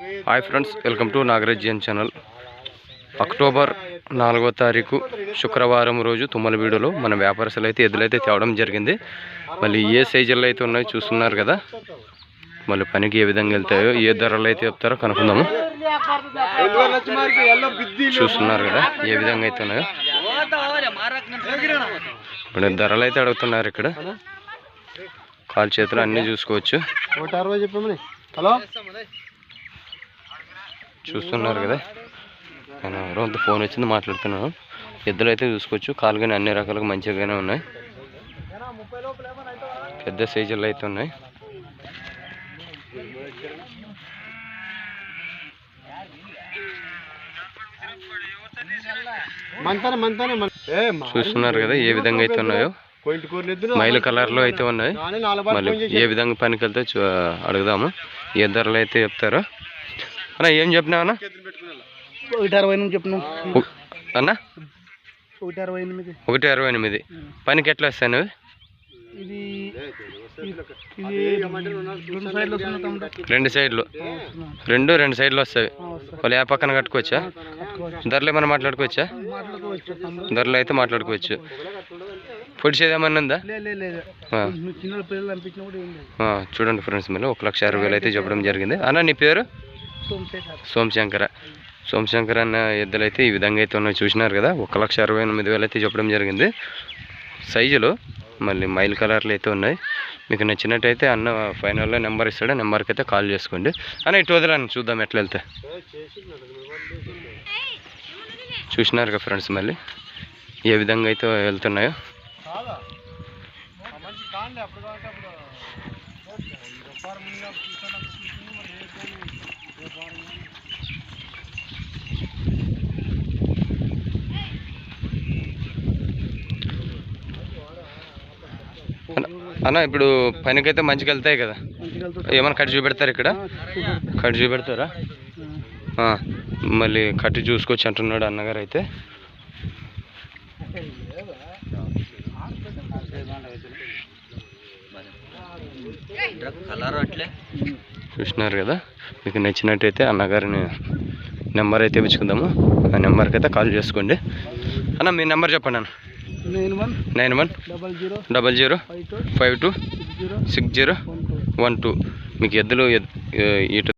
Hi friends, welcome to Nagaraj Jain channel. October 4వ తారీఖు శుక్రవారం రోజు తుమ్మలవీడులో మన వ్యాపారస్తులు అయితే ఎద్దులైతే తేవడం జరిగింది. మళ్ళీ ఏ సైజుల్లో అయితే ఉన్నాయో చూస్తున్నారు కదా. మళ్ళీ పనికి ఏ విధంగా వెళ్తాయో, ఏ ధరలు అయితే చెప్తారో కనుక్కుందాము. చూస్తున్నారు కదా ఏ విధంగా అయితే ఉన్నాయో. ఇప్పుడు ధరలు అయితే అడుగుతున్నారు. ఇక్కడ కాలు చేతులు అన్నీ చూసుకోవచ్చు. చూస్తున్నారు కదా, నేను ఎవరో ఫోన్ వచ్చింది మాట్లాడుతున్నాను. ఎద్దులు అయితే చూసుకోవచ్చు. కాలు కానీ అన్ని రకాలుగా మంచిగానే ఉన్నాయి. పెద్ద సైజులు అయితే ఉన్నాయి. చూస్తున్నారు కదా ఏ విధంగా అయితే ఉన్నాయో. మైలు కలర్లో అయితే ఉన్నాయి. మళ్ళీ ఏ విధంగా పనికి వెళ్తే అడుగుదాము. ఏ ధరలు అయితే చెప్తారో. అన్నా ఏం చెప్పినా అన్న? 168 చెప్పినా అన్న. 168 పనికి ఎట్లా వస్తాను? ఇది రెండు సైడ్లు రెండు సైడ్లు వస్తాయి. వాళ్ళు ఏ పక్కన కట్టుకోవచ్చా? ధరలు ఏమన్నా మాట్లాడుకోవచ్చా? ధరలు అయితే మాట్లాడుకోవచ్చు. పొడిచేది ఏమన్నా ఉందా? చూడండి ఫ్రెండ్స్, మళ్ళీ 1,60,000 అయితే చెప్పడం జరిగింది. అన్న నీ పేరు? సోమశంకర్ అన్న ఎద్దులు అయితే ఈ విధంగా అయితే ఉన్నాయి. చూసినారు కదా, 1,68,000 అయితే చెప్పడం జరిగింది. సైజులు మళ్ళీ మైల్ కలర్లు అయితే ఉన్నాయి. మీకు నచ్చినట్టయితే అన్న ఫైనల్లో నెంబర్ ఇస్తాడు. నెంబర్కి అయితే కాల్ చేసుకోండి. అన్న ఇటు వదలని చూద్దాం ఎట్లా వెళ్తే. చూసినారు కదా ఫ్రెండ్స్, మళ్ళీ ఏ విధంగా అయితే వెళ్తున్నాయో. అన్న ఇప్పుడు పనికైతే మంచిగా వెళ్తాయి కదా, ఏమైనా కట్టి చూపెడతారు? ఇక్కడ కట్టి చూపెడతారా? మళ్ళీ కట్టి చూసుకోవచ్చు అంటున్నాడు అన్నగారు అయితే. చూసినారు కదా, మీకు నచ్చినట్టయితే అన్నగారిని నెంబర్ అయితే ఇచ్చుకుందాము. ఆ నెంబర్కి అయితే కాల్ చేసుకోండి. అన్న మీ నెంబర్ చెప్పండి అన్న. 9100526012. మీకు ఎద్దులు ఇటు